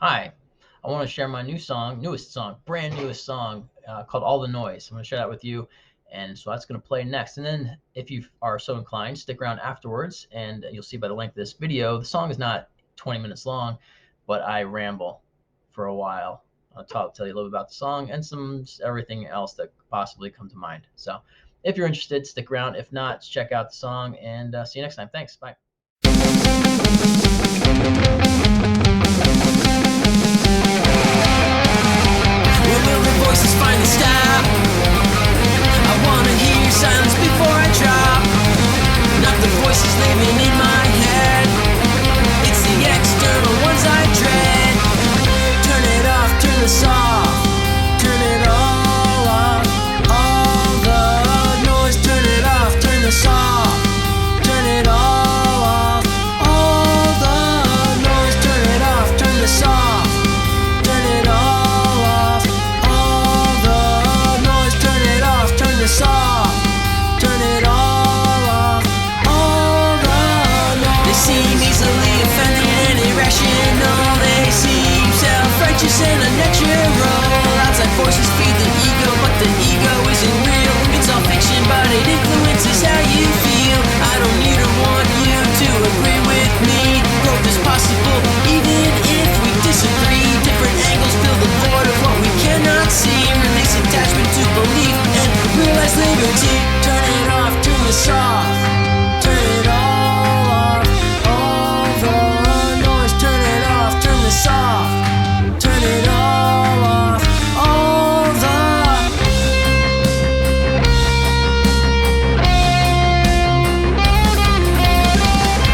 Hi, I want to share my brand newest song called All the Noise. I'm going to share that with you. And so that's going to play next. And then, if you are so inclined, stick around afterwards and you'll see by the length of this video, the song is not 20 minutes long, but I ramble for a while. I'll tell you a little bit about the song and some everything else that could possibly come to mind. So, if you're interested, stick around. If not, check out the song and see you next time. Thanks. Bye. When will the voices finally stop? I wanna hear silence before I drop. Not the voices living in my head. It's the external ones I dread. Turn it off, turn this off. Turn it all off. All the noise, turn it off, turn this off. Turn it all off. All the noise, turn it off, turn this off. Turn it all off. All the noise, turn it off, turn this off. Turn it all off. All the noise. They seem easily offended and irrational. They seem self-righteous and unnatural. Outside forces feed the ego, but the ego isn't real. It's all fiction, but it influences how you feel. I don't need or want you to agree with me. Growth is possible, even if we disagree. Different angles fill the void of what we cannot see. Release attachment to belief and realize liberty. Turn it off, turn this off. Turn it all off. All the noise, turn it off, turn this off. Turn it all off. All the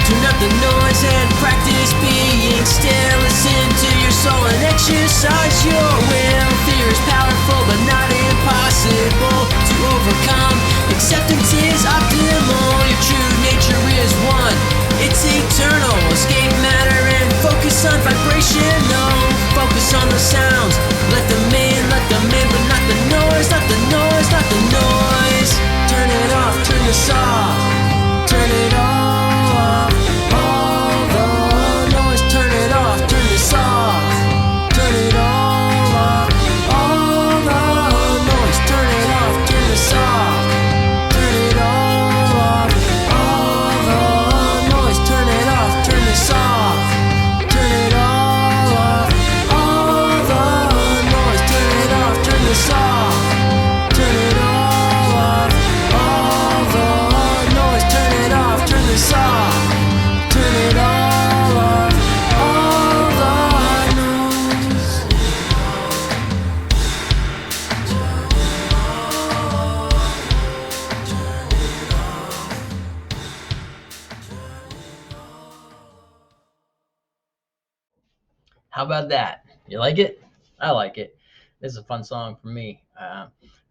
Turn up the noise and practice being still. Listen to your soul and exercise your will. Fear is powerful but not impossible to overcome. Acceptance is optimal. Your true nature is one. It's eternal. Escape matter and focus on vibrational. Focus on the sounds. Let them in, but not the noise, not the noise, not the noise. Turn it off, turn this off. Turn it all off. All the noise, turn it off, turn this off. Turn it all off. All the noise, turn it off, turn this off. Turn it all off. All the noise, turn it off, turn this off. Turn it all off. All the noise, turn it off, turn this off. Turn it all off. All the noise, turn it off, turn this off. Turn it all off. All the noise. How about that? You like it? I like it. This is a fun song for me. I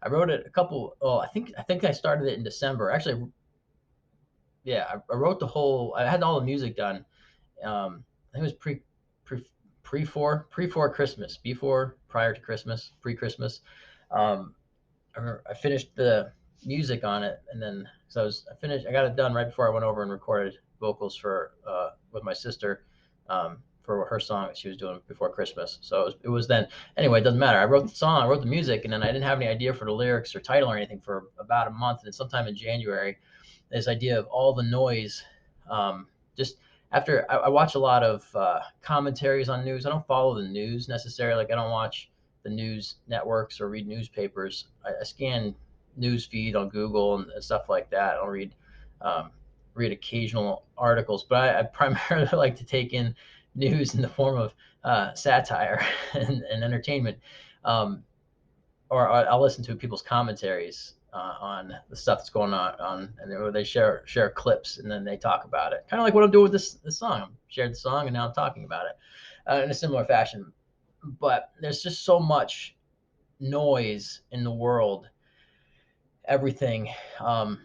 wrote it a couple. Oh, I think I started it in December. Actually, yeah, I wrote the whole. I had all the music done. I think it was pre pre for Christmas, before prior to Christmas, pre Christmas. Um, I finished the music on it, and then so I got it done right before I went over and recorded vocals for with my sister for her song that she was doing before Christmas. So it was then. Anyway, it doesn't matter. I wrote the song, I wrote the music, and then I didn't have any idea for the lyrics or title or anything for about a month. And then sometime in January, this idea of all the noise, just after I watch a lot of commentaries on news. I don't follow the news necessarily. Like I don't watch the news networks or read newspapers. I scan news feed on Google and stuff like that. I'll um, read occasional articles, but I primarily like to take in news in the form of satire and entertainment. Um, or I'll listen to people's commentaries on the stuff that's going on, and they share clips and then they talk about it. Kind of like what I'm doing with this song. I shared the song and now I'm talking about it in a similar fashion. But there's just so much noise in the world. Everything. Um,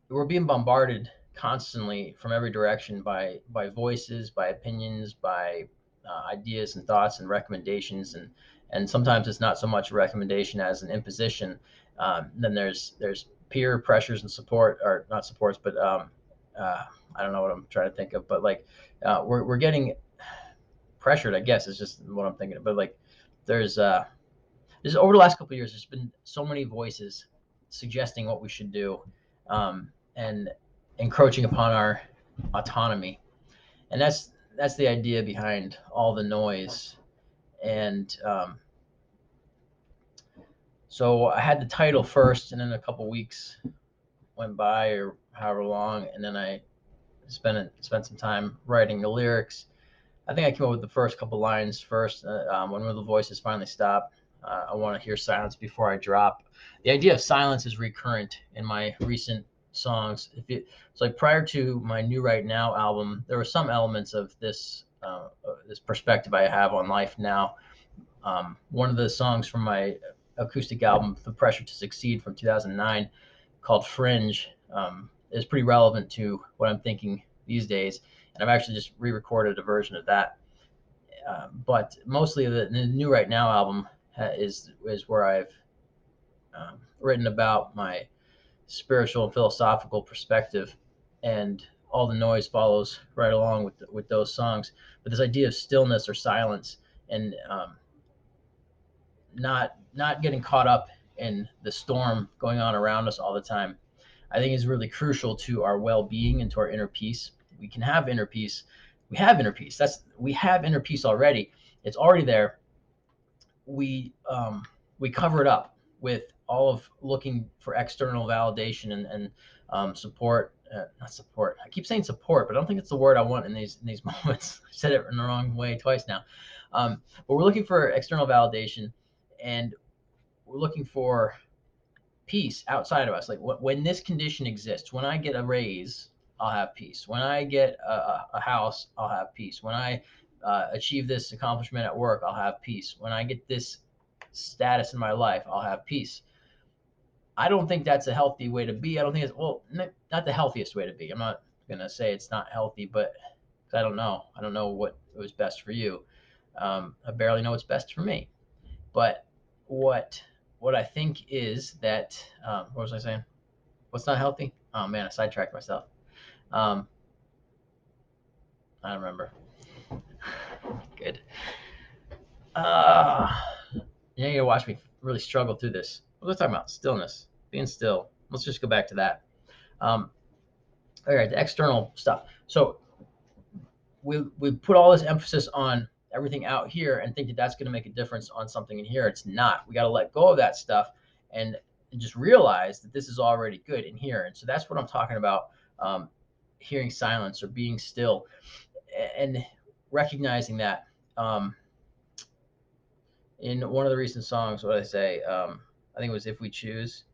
we're being bombarded constantly from every direction by voices, by opinions, by ideas and thoughts and recommendations, and sometimes it's not so much a recommendation as an imposition. Then there's peer pressures and support, or not supports, but uh, I don't know what I'm trying to think of, but like we're getting pressured, I guess, is just what I'm thinking. But like, there's over the last couple of years, there's been so many voices suggesting what we should do, and encroaching upon our autonomy, and that's the idea behind all the noise. And so I had the title first, and then a couple weeks went by, or however long, and then I spent some time writing the lyrics. I think I came up with the first couple lines first. When one of the voices finally stop, I want to hear silence before I drop. The idea of silence is recurrent in my recent songs. It's like prior to my New Right Now album, there were some elements of this perspective I have on life now. One of the songs from my acoustic album, The Pressure to Succeed from 2009, called Fringe, is pretty relevant to what I'm thinking these days. And I've actually just re-recorded a version of that. But mostly the New Right Now album is where I've written about my spiritual and philosophical perspective, and all the noise follows right along with those songs. But this idea of stillness or silence, and not getting caught up in the storm going on around us all the time, I think is really crucial to our well-being and to our inner peace. We can have inner peace. We have inner peace. We have inner peace already. It's already there. We cover it up with all of looking for external validation and support. Not support. I keep saying support, but I don't think it's the word I want in these moments. I said it in the wrong way twice now. But we're looking for external validation, and we're looking for peace outside of us. Like when this condition exists, when I get a raise, I'll have peace. When I get a house, I'll have peace. When I achieve this accomplishment at work, I'll have peace. When I get this status in my life, I'll have peace. I don't think that's a healthy way to be. I don't think it's, well, not the healthiest way to be. I'm not going to say it's not healthy, but I don't know. I don't know what was best for you. I barely know what's best for me. But what I think is that, what was I saying? What's not healthy? Oh man, I sidetracked myself. Um, I don't remember. Good. Uh, yeah, you gotta watch me really struggle through this. What was I talking about? Stillness, being still. Let's just go back to that. Um, all right, the external stuff. So we put all this emphasis on everything out here and think that that's going to make a difference on something in here. It's not. We got to let go of that stuff and just realize that this is already good in here. And so that's what I'm talking about. Hearing silence or being still, and recognizing that. In one of the recent songs, what did I say? I think it was "If We Choose."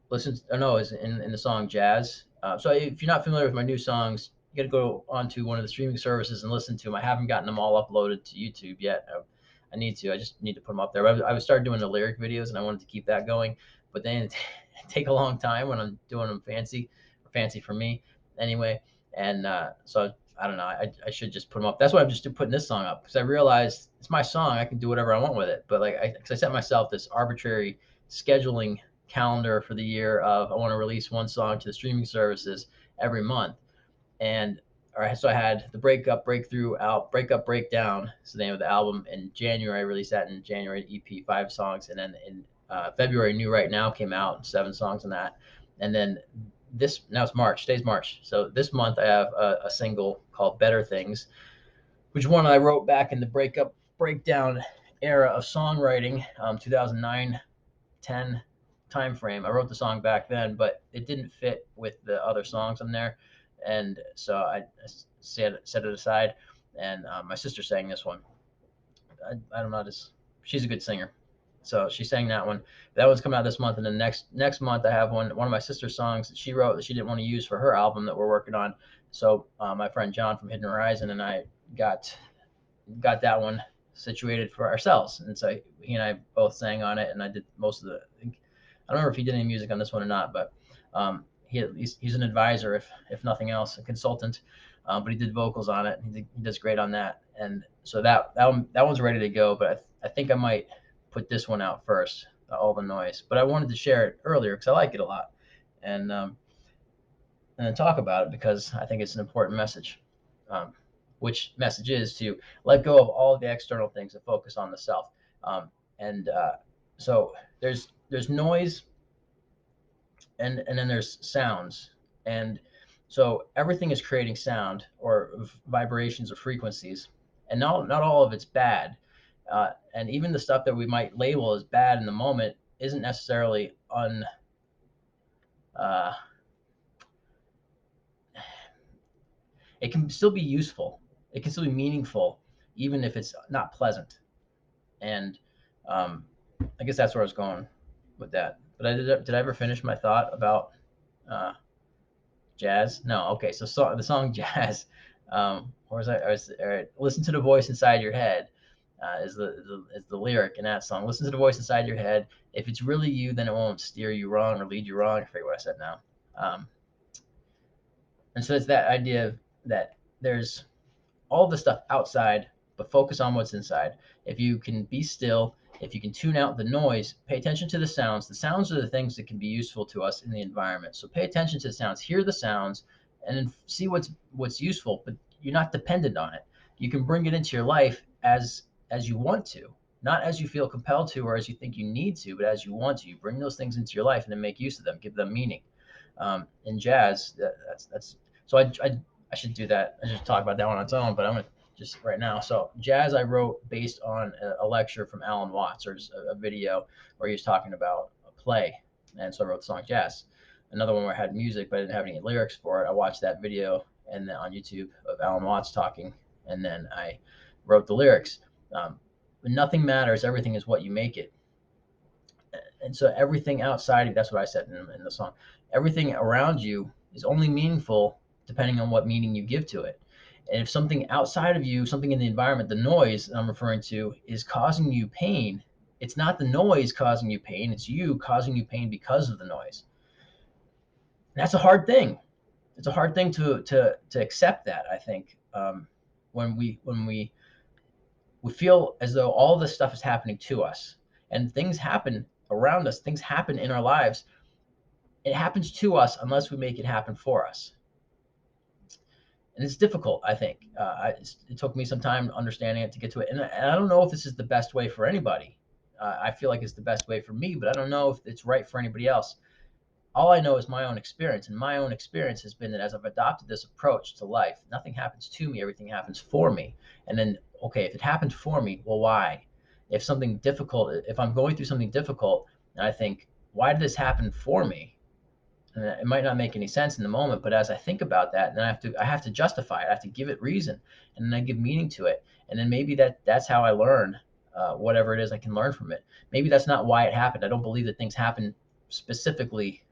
Listen, or no, is in the song "Jazz." So if you're not familiar with my new songs, you got to go onto one of the streaming services and listen to them. I haven't gotten them all uploaded to YouTube yet. I need to. I just need to put them up there. I started doing the lyric videos, and I wanted to keep that going, but then it take a long time when I'm doing them fancy for me anyway. And so I don't know. I should just put them up. That's why I'm just putting this song up, because I realized it's my song. I can do whatever I want with it. But like, because I set myself this arbitrary scheduling calendar for the year of I want to release one song to the streaming services every month. And all right, so I had the breakup breakdown is the name of the album. In January, I released that in January, EP, 5 songs, and then in February, New Right Now came out, 7 songs on that. And then now it's March. Today's March, so this month I have a single called Better Things, which one I wrote back in the breakup breakdown era of songwriting, 2009 10 time frame. I wrote the song back then, but it didn't fit with the other songs on there, and so I set it aside. And my sister sang this one. I don't know, just she's a good singer, so she sang that one. That one's coming out this month, and then next month I have one of my sister's songs that she wrote that she didn't want to use for her album that we're working on. So my friend John from Hidden Horizon and I got that one situated for ourselves, and so he and I both sang on it, and I did most of the. I don't remember if he did any music on this one or not, but he's an advisor, if nothing else, a consultant. But he did vocals on it. And he does great on that, and so that one's ready to go. But I think I might put this one out first, All the Noise. But I wanted to share it earlier because I like it a lot, and then talk about it because I think it's an important message. which message is to let go of all of the external things and focus on the self. And so there's noise, and then there's sounds, and so everything is creating sound or vibrations or frequencies, and not all of it's bad. And even the stuff that we might label as bad in the moment isn't necessarily uh, it can still be useful. It can still be meaningful, even if it's not pleasant. And um, I guess that's where I was going with that. But did I ever finish my thought about uh, jazz? No. Okay. So the song Jazz. Or was I was all right. Listen to the voice inside your head. Is the lyric in that song. Listen to the voice inside your head. If it's really you, then it won't steer you wrong or lead you wrong. I forget what I said now. Um, and so it's that idea that there's all the stuff outside, but focus on what's inside. If you can be still, if you can tune out the noise, pay attention to the sounds. The sounds are the things that can be useful to us in the environment. So pay attention to the sounds, hear the sounds, and then see what's useful. But you're not dependent on it. You can bring it into your life as you want to, not as you feel compelled to or as you think you need to, but as you want to. You bring those things into your life and then make use of them, give them meaning. In jazz, that's so I should do that. I should talk about that one on its own, but I'm gonna just right now. So jazz I wrote based on a lecture from Alan Watts, or just a video where he was talking about a play, and so I wrote the song Jazz. Another one where I had music but I didn't have any lyrics for it. I watched that video and then on YouTube of Alan Watts talking, and then I wrote the lyrics. But nothing matters. Everything is what you make it. And so everything outside of that's what I said in the song. Everything around you is only meaningful depending on what meaning you give to it. And if something outside of you, something in the environment, the noise I'm referring to, is causing you pain, it's not the noise causing you pain, it's you causing you pain because of the noise. And that's a hard thing. It's a hard thing to accept that, I think. When we feel as though all this stuff is happening to us, and things happen around us, things happen in our lives, it happens to us unless we make it happen for us. And it's difficult, I think. It took me some time understanding it to get to it. And I don't know if this is the best way for anybody. I feel like it's the best way for me, but I don't know if it's right for anybody else. All I know is my own experience. And my own experience has been that as I've adopted this approach to life, nothing happens to me, everything happens for me. And then, okay, if it happened for me, well, why? If something difficult, if I'm going through something difficult, and I think, why did this happen for me? And it might not make any sense in the moment, but as I think about that, then I have to justify it. I have to give it reason, and then I give meaning to it. And then maybe that's how I learn whatever it is I can learn from it. Maybe that's not why it happened. I don't believe that things happen specifically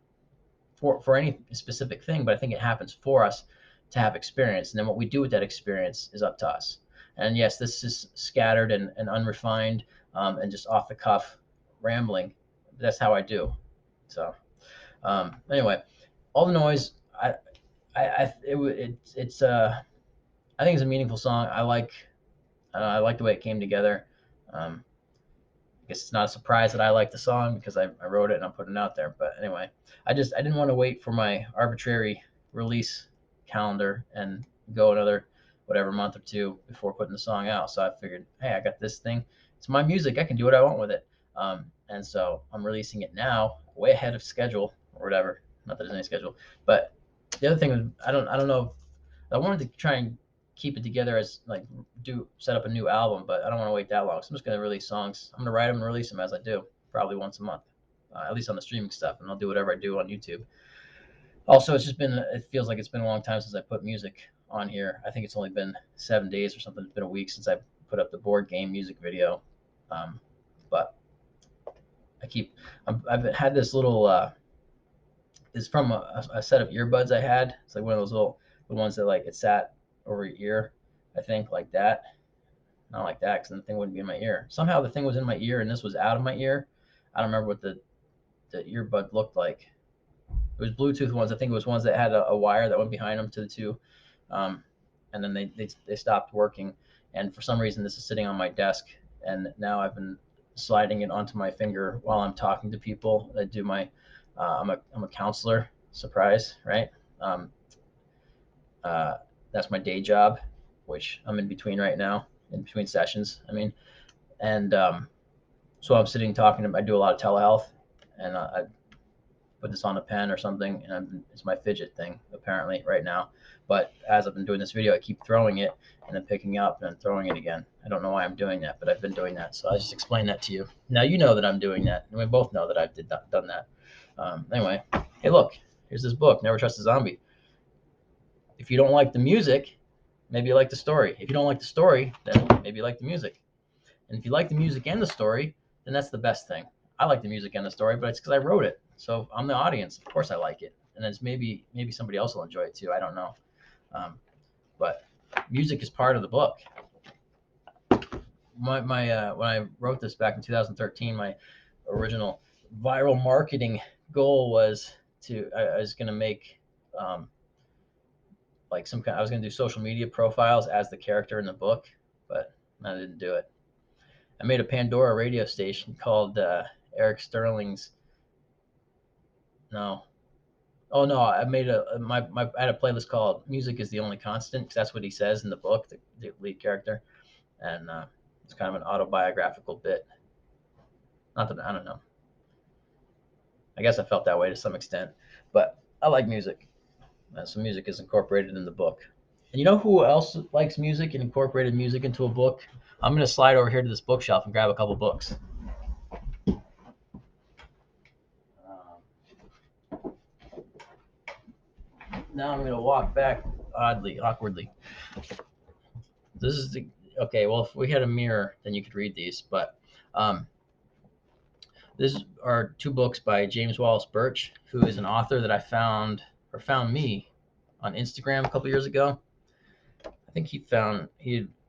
for any specific thing, but I think it happens for us to have experience. And then what we do with that experience is up to us. And yes, this is scattered and unrefined and just off the cuff rambling. That's how I do. So anyway, all the noise. I think it's a meaningful song. I like the way it came together. Um, I guess it's not a surprise that I like the song because I wrote it and I'm putting it out there. But anyway, I didn't want to wait for my arbitrary release calendar and go another whatever month or two before putting the song out. So I figured, hey, I got this thing. It's my music. I can do what I want with it. And so I'm releasing it now, way ahead of schedule or whatever. Not that there's any schedule, but the other thing was I don't know. I wanted to try and keep it together as like do set up a new album, but I don't want to wait that long. So I'm just gonna release songs. I'm gonna write them and release them as I do, probably once a month, at least on the streaming stuff, and I'll do whatever I do on YouTube. Also, it feels like it's been a long time since I put music on here. I think it's only been 7 days or something. It's been a week since I put up the board game music video, but I've had this little. It's from a set of earbuds I had. It's like one of those the ones that like it sat over your ear, I think, like that. Not like that, because the thing wouldn't be in my ear. Somehow the thing was in my ear and this was out of my ear. I don't remember what the earbud looked like. It was Bluetooth ones. I think it was ones that had a wire that went behind them to the two, um, and then they stopped working. And for some reason, this is sitting on my desk, and now I've been sliding it onto my finger while I'm talking to people. I do my I'm a counselor. Surprise, right? Um, uh, that's my day job. which I'm in between right now, in between sessions. I mean, and so I'm sitting talking to. I do a lot of telehealth, and I put this on a pen or something, and it's my fidget thing apparently right now. But as I've been doing this video, I keep throwing it and then picking up and then throwing it again. I don't know why I'm doing that, but I've been doing that. So I just explained that to you. Now you know that I'm doing that, and we both know that I've done that. Anyway, hey, look, here's this book, Never Trust a Zombie. If you don't like the music, maybe you like the story. If you don't like the story, then maybe you like the music. And if you like the music and the story, then that's the best thing. I like the music and the story, but it's because I wrote it. So I'm the audience. Of course I like it. And it's maybe somebody else will enjoy it too. I don't know. But music is part of the book. When I wrote this back in 2013, my original viral marketing goal was I was going to make like some kind. I was going to do social media profiles as the character in the book, but I didn't do it. I made a Pandora radio station called Eric Sterling's. No, oh no, I made I had a playlist called "Music Is the Only Constant" because that's what he says in the book, the lead character, and it's kind of an autobiographical bit. Not that I don't know. I guess I felt that way to some extent, but I like music, so music is incorporated in the book. And you know who else likes music and incorporated music into a book? I'm gonna slide over here to this bookshelf and grab a couple books. Now I'm going to walk back awkwardly. This is the okay. Well, if we had a mirror, then you could read these. But um, these are two books by James Wallace Birch, who is an author that I found me on Instagram a couple years ago. I think he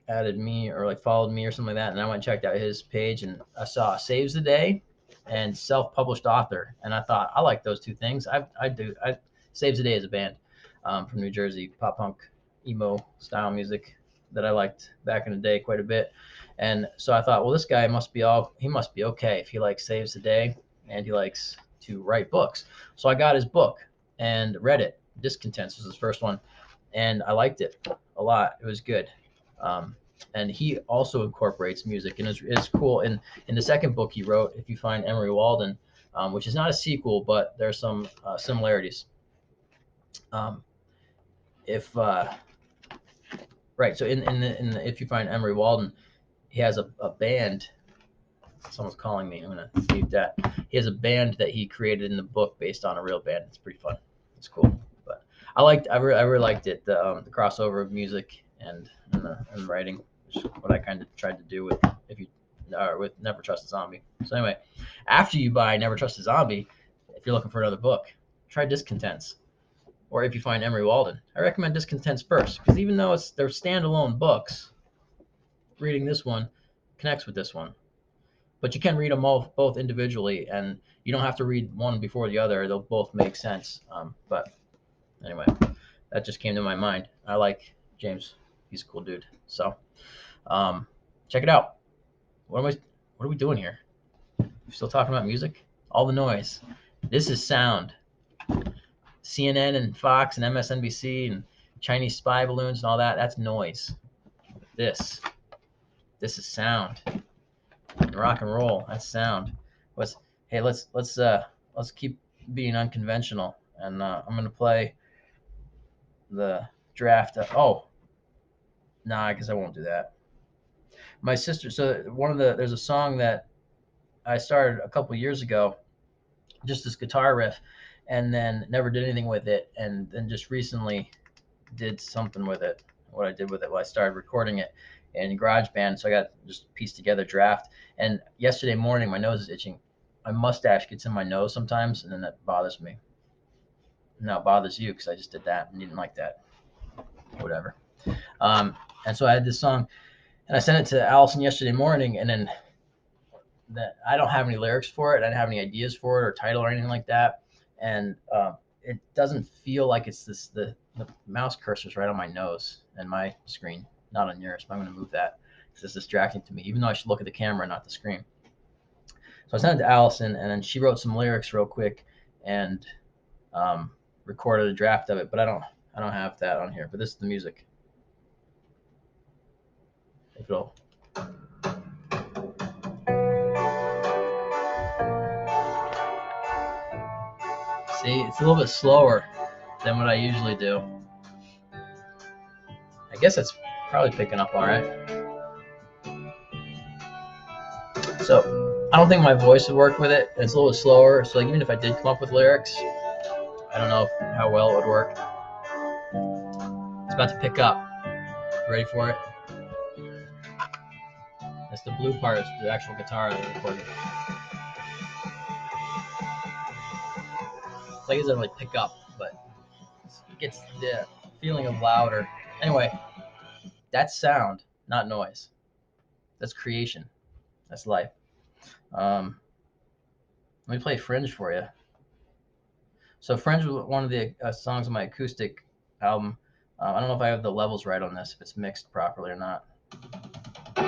added me or like followed me or something like that, and I went and checked out his page, and I saw Saves the Day and self-published author, and I thought I like those two things. I Saves the Day is a band from New Jersey, pop punk, emo style music that I liked back in the day quite a bit, and so I thought, well, this guy he must be okay if he likes Saves the Day and he likes to write books. So I got his book and read it. Discontents was his first one, and I liked it a lot. It was good. Um, and he also incorporates music, and it's cool. In the second book he wrote, If You Find Emery Walden, which is not a sequel, but there's some similarities. Um, if Right, so in the If You Find Emery Walden, he has a band. Someone's calling me. I'm gonna mute that. He has a band that he created in the book based on a real band. It's pretty fun. It's cool. But I really liked it. The crossover of music and writing, which is what I kind of tried to do with with Never Trust a Zombie. So anyway, after you buy Never Trust a Zombie, if you're looking for another book, try Discontents. Or If You Find Emery Walden, I recommend Discontents first because even though they're standalone books, reading this one connects with this one. But you can read them both individually, and you don't have to read one before the other. They'll both make sense. But anyway, that just came to my mind. I like James. He's a cool dude. So check it out. What are we doing here? We're still talking about music? All the noise. This is sound. CNN and Fox and MSNBC and Chinese spy balloons and all that, that's noise. This is sound. Rock and roll, that's sound. Hey, let's keep being unconventional, and I'm gonna play the draft. Oh, nah, I guess I won't do that. My sister. So there's a song that I started a couple years ago, just this guitar riff, and then never did anything with it, and then just recently did something with it. What I did with it, well, I started recording it in GarageBand, so I got just pieced together draft. And yesterday morning, my nose is itching. My mustache gets in my nose sometimes, and then that bothers me. Now it bothers you because I just did that and you didn't like that. Whatever. And so I had this song, and I sent it to Allison yesterday morning, and then I don't have any lyrics for it. I didn't have any ideas for it or title or anything like that. And it doesn't feel like it's the mouse cursor's right on my nose and my screen, not on yours. But I'm going to move that because it's distracting to me, even though I should look at the camera, not the screen. So I sent it to Allison, and then she wrote some lyrics real quick and recorded a draft of it. But I don't have that on here. But this is the music. if it'll. See, it's a little bit slower than what I usually do. I guess it's probably picking up all right. So I don't think my voice would work with it. It's a little bit slower. So like even if I did come up with lyrics, I don't know how well it would work. It's about to pick up. Ready for it? That's the blue part. It's the actual guitar that I'm recording. It's like it doesn't really pick up, but it gets the feeling of louder. Anyway, that's sound, not noise. That's creation. That's life. Let me play Fringe for you. So Fringe was one of the songs on my acoustic album. I don't know if I have the levels right on this, if it's mixed properly or not. Maybe.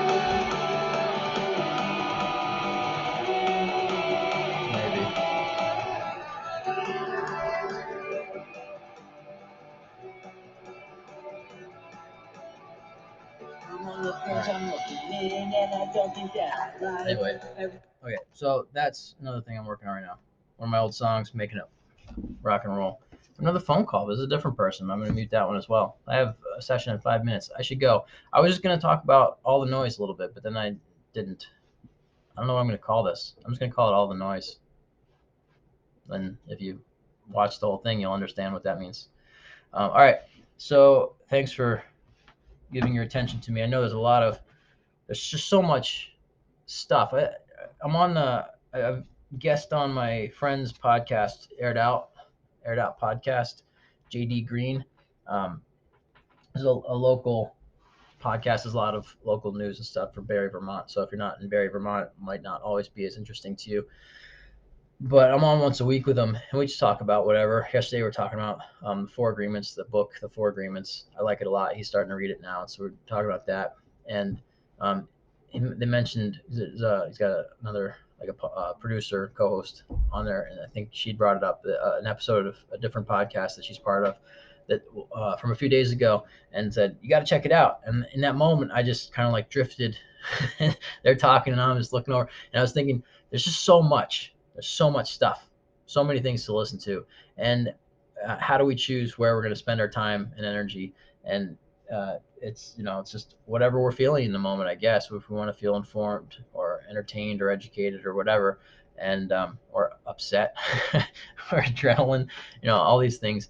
Anyway, okay, so that's another thing I'm working on right now. One of my old songs, making it rock and roll. Another phone call. This is a different person. I'm going to mute that one as well. I have a session in 5 minutes. I should go. I was just going to talk about all the noise a little bit, but then I didn't. I don't know what I'm going to call this. I'm just going to call it all the noise. And if you watch the whole thing, you'll understand what that means. All right. So thanks for giving your attention to me. I know there's just so much stuff. I'm on I've guest on my friend's podcast, Aired Out podcast, JD Green. There's a local podcast. There's a lot of local news and stuff for Barrie, Vermont. So if you're not in Barrie, Vermont, it might not always be as interesting to you. But I'm on once a week with him, and we just talk about whatever. Yesterday we were talking about the Four Agreements, the book, The Four Agreements. I like it a lot. He's starting to read it now, so we're talking about that. And they mentioned he's got another like a producer co-host on there, and I think she brought it up an episode of a different podcast that she's part of that from a few days ago, and said you got to check it out. And in that moment, I just kind of like drifted. They're talking, and I'm just looking over, and I was thinking, there's just so much. There's so much stuff, so many things to listen to, and how do we choose where we're going to spend our time and energy? And it's just whatever we're feeling in the moment, I guess. If we want to feel informed or entertained or educated or whatever, and or upset or adrenaline, all these things.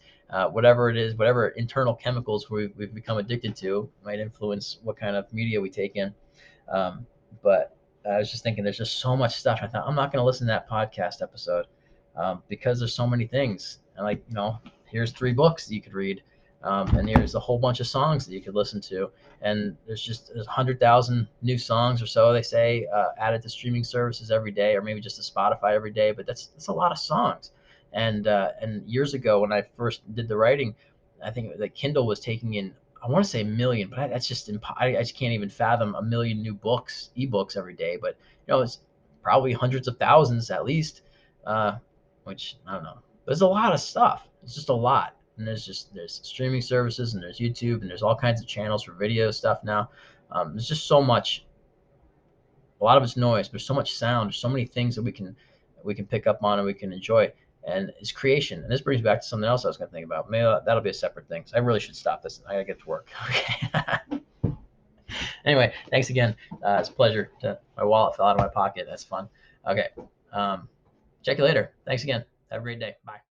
Whatever it is, whatever internal chemicals we've become addicted to might influence what kind of media we take in. But I was just thinking, there's just so much stuff. I thought I'm not going to listen to that podcast episode because there's so many things. And here's 3 books that you could read, and here's a whole bunch of songs that you could listen to. And there's 100,000 new songs or so, they say, added to streaming services every day, or maybe just to Spotify every day. But that's a lot of songs. And years ago, when I first did the writing, I think that Kindle was taking in, I want to say a million, but that's just I just can't even fathom a million new ebooks every day. But it's probably hundreds of thousands at least, which I don't know. There's a lot of stuff. It's just a lot, and there's streaming services, and there's YouTube, and there's all kinds of channels for video stuff now. There's just so much. A lot of it's noise. There's so much sound. There's so many things that we can pick up on and we can enjoy. And it's creation. And this brings me back to something else I was going to think about. Maybe that'll be a separate thing. So I really should stop this. I got to get to work. Okay. Anyway, thanks again. It's a pleasure. My wallet fell out of my pocket. That's fun. Okay. Check you later. Thanks again. Have a great day. Bye.